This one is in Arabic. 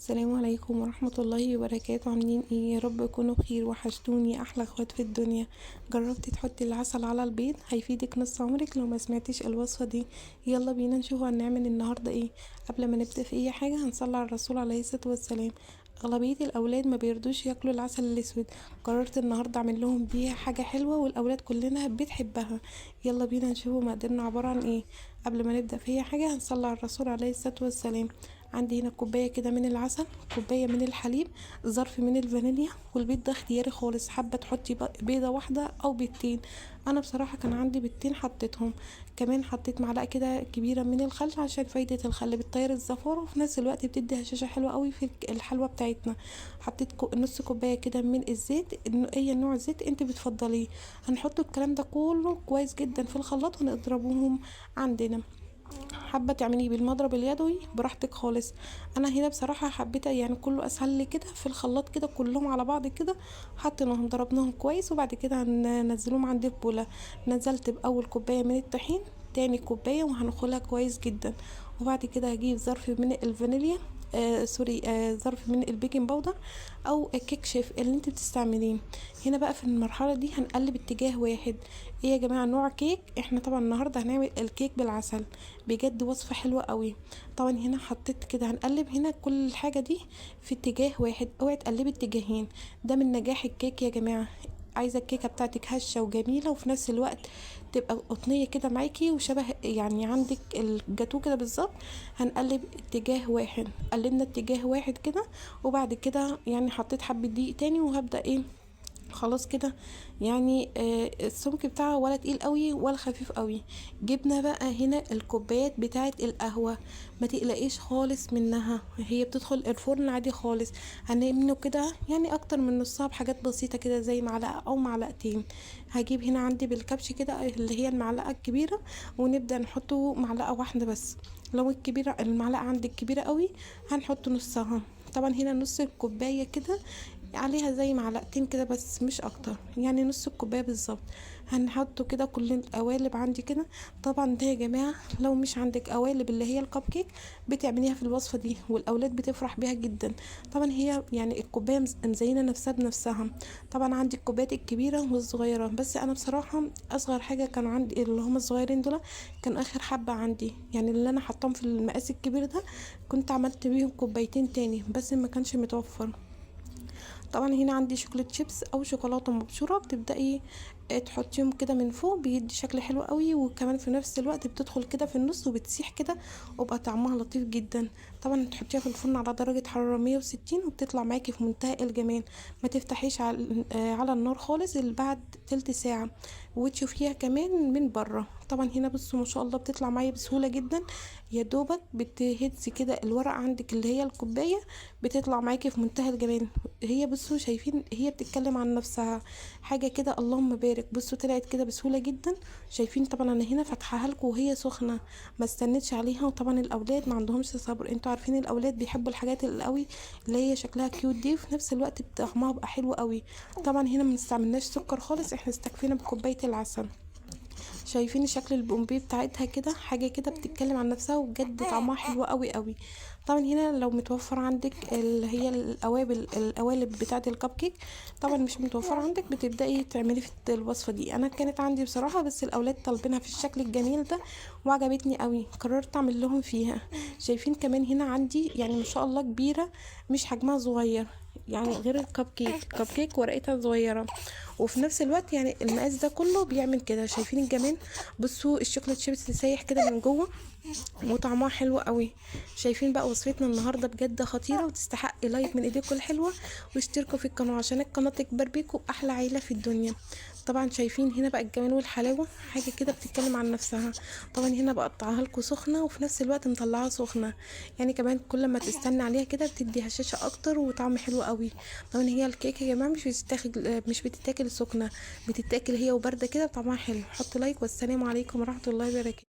السلام عليكم ورحمة الله وبركاته. عاملين ايه؟ يا رب تكونوا بخير، وحشتوني احلى اخوات في الدنيا. جربتي تحطي العسل على البيض؟ هيفيدك نص عمرك لو ما سمعتيش الوصفة دي. يلا بينا نشوف هنعمل النهاردة ايه. قبل ما نبدأ في اي حاجة هنصلي على الرسول عليه الصلاة والسلام. اغلبية الاولاد ما بيرضوش ياكلوا العسل الاسود. قررت النهاردة اعمل لهم بيها حاجة حلوة والاولاد كلنا بتحبها. يلا بينا نشوف مقاديرنا عبارة عن ايه. قبل ما نبدأ في اي حاجة هنصلي على الرسول عليه الصلاة والسلام. عندي هنا كوباية كده من العسل، كوباية من الحليب، ظرف من الفانيليا، والبيض ده اختياري خالص، حابة تحطي بيضة واحدة او بيضتين. انا بصراحة كان عندي بيضتين حطيتهم. كمان حطيت معلقة كده كبيرة من الخل عشان فايدة الخل بتطير الزفارة، وفي نفس الوقت بتدي هشاشة حلوة قوي في الحلوة بتاعتنا. حطيت نص كوباية كده من الزيت، اي نوع زيت انت بتفضليه. هنحط الكلام ده كله كويس جدا في الخلاط ونضربهم عندنا. حابه تعمليه بالمضرب اليدوي براحتك خالص. انا هنا بصراحه حبيت يعني كله اسهل لي كده في الخلاط كده كلهم على بعض كده. حطيناهم ضربناهم كويس وبعد كده هننزلهم عندي في بوله. نزلت باول كوبايه من الطحين، تاني كوبايه وهنخلها كويس جدا. وبعد كده هجيب ظرف من الفانيليا، سوري، ظرف من البيكنج باودر او كيك شيف اللي انت بتستعمليه. هنا بقى في المرحله دي هنقلب اتجاه واحد. ايه يا جماعه؟ نوع كيك. احنا طبعا النهارده هنعمل الكيك بالعسل، بجد وصفه حلوه قوي. طبعا هنا حطيت كده هنقلب هنا كل الحاجه دي في اتجاه واحد، اوعي تقلبي اتجاهين. ده من نجاح الكيك يا جماعه. عايزه الكيكه بتاعتك هشه وجميله وفي نفس الوقت تبقى قطنيه كده معاكي وشبه يعني عندك الجاتو كده بالظبط. هنقلب اتجاه واحد، قلبنا اتجاه واحد كده. وبعد كده يعني حطيت حبه دقيق تاني وهبدا ايه، خلاص كده. يعني السمك بتاعها ولا تقيل قوي ولا خفيف قوي. جبنا بقى هنا الكوبايات بتاعه القهوه، ما تقلقيش خالص منها، هي بتدخل الفرن عادي خالص. هنعمله كده يعني اكتر من نصها بحاجات بسيطه كده زي معلقه او معلقتين. هجيب هنا عندي بالكبش كده اللي هي المعلقه الكبيره، ونبدا نحطه معلقه واحده بس. لو الكبيره المعلقه عندك كبيره قوي هنحط نصها. طبعا هنا نص الكوبايه كده عليها زي معلقتين كده بس مش اكتر، يعني نص الكوبايه بالظبط. هنحطه كده كل القوالب عندي كده. طبعا ده يا جماعه لو مش عندك قوالب اللي هي الكب كيك بتعمليها في الوصفه دي والاولاد بتفرح بيها جدا. طبعا هي يعني الكوبايه مزينه نفسها بنفسها. طبعا عندي الكوبايات الكبيره والصغيره، بس انا بصراحه اصغر حاجه كانوا عندي اللي هم الصغيرين دول، كان اخر حبه عندي يعني اللي انا حطاهم في المقاس الكبير ده. كنت عملت بيهم كوبايتين تاني بس ما كانش متوفر. طبعا هنا عندي شوكولاته شيبس او شوكولاته مبشوره، بتبداي تحطيهم كده من فوق، بيدي شكل حلو قوي وكمان في نفس الوقت بتدخل كده في النص وبتسيح كده وبقى طعمها لطيف جدا. طبعا تحطيها في الفرن على درجه حراره 160 وبتطلع معاكي في منتهى الجمال. ما تفتحيش على النار خالص اللي بعد تلت ساعه، وتشوفيها كمان من بره. طبعا هنا بصوا ما شاء الله بتطلع معايا بسهوله جدا. يا دوبك بتهزي كده الورق عندك اللي هي الكوبايه، بتطلع معاكي في منتهى الجمال. هي بصوا شايفين هي بتتكلم عن نفسها حاجه كده، اللهم بارك. بصوا طلعت كده بسهوله جدا. شايفين طبعا انا هنا فاتحاها لكم وهي سخنه، ما استنيتش عليها. وطبعا الاولاد ما عندهمش صبر، انتوا عارفين الاولاد بيحبوا الحاجات القوي اللي هي شكلها كيوت دي وفي نفس الوقت طعمها بقى حلو قوي. طبعا هنا ما استعملناش سكر خالص، احنا استكفينا بكوبايه العسل. شايفين شكل البومبي بتاعتها كده حاجه كده بتتكلم عن نفسها وبجد طعمها حلو قوي قوي. طبعا هنا لو متوفر عندك اللي هي القوالب بتاعه الكب كيك، طبعا مش متوفر عندك بتبداي تعملي في الوصفه دي. انا كانت عندي بصراحه بس الاولاد طالبينها في الشكل الجميل ده وعجبتني قوي، قررت اعمل لهم فيها. شايفين كمان هنا عندي يعني ما شاء الله كبيره، مش حجمها صغير يعني غير الكب كيك. الكب كيك ورقتها صغيره وفي نفس الوقت يعني المقاس ده كله بيعمل كده. شايفين الجمال؟ بصوا الشوكولاته شيبس سايح كده من جوه وطعمها حلو قوي. شايفين بقى وصفتنا النهارده بجد خطيره وتستحق لايك من ايديكم الحلوه، واشتركوا في القناه عشان القناه تكبر بيكم احلى عيله في الدنيا. طبعا شايفين هنا بقى الجمال والحلاوه حاجه كده بتتكلم عن نفسها. طبعا هنا بقطعها لكم سخنه وفي نفس الوقت مطلعها سخنه، يعني كمان كل ما تستنى عليها كده بتدي هشاشه اكتر وطعم حلو قوي. طبعا هي الكيكه يا جماعه مش بتتاكل سخنه، بتتاكل هي وبارده كده طعمها حلو. حط لايك والسلام عليكم ورحمه الله وبركاته.